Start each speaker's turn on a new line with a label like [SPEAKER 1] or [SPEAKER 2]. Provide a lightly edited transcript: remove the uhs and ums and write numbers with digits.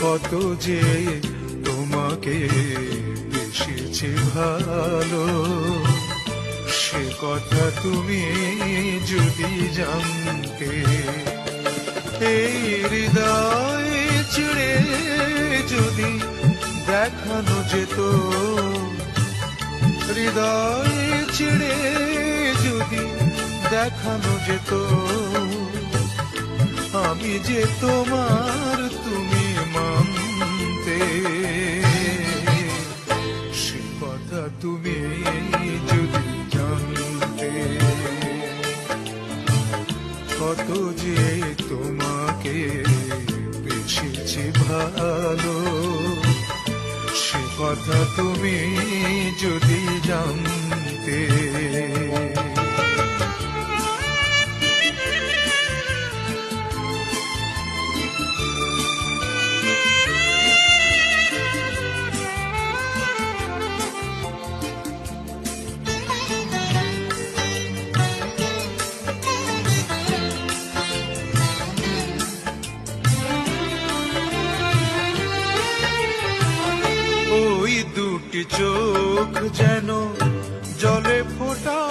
[SPEAKER 1] কত যে তোমাকে বেসেছে ভালো, সে কথা তুমি যদি জানতে। এই হৃদয় ছিঁড়ে যদি দেখানো যেত, হৃদয় ছিঁড়ে যদি দেখানো যেত, আমি যে তোমার তুমি মানতে। সে কথা তুমি যদি জানতে, কত যে তোমাকে বেসেছে ভালো, সে কথা তুমি যদি জানতে। ওই দুটি চোখ যেন জলে ফোটা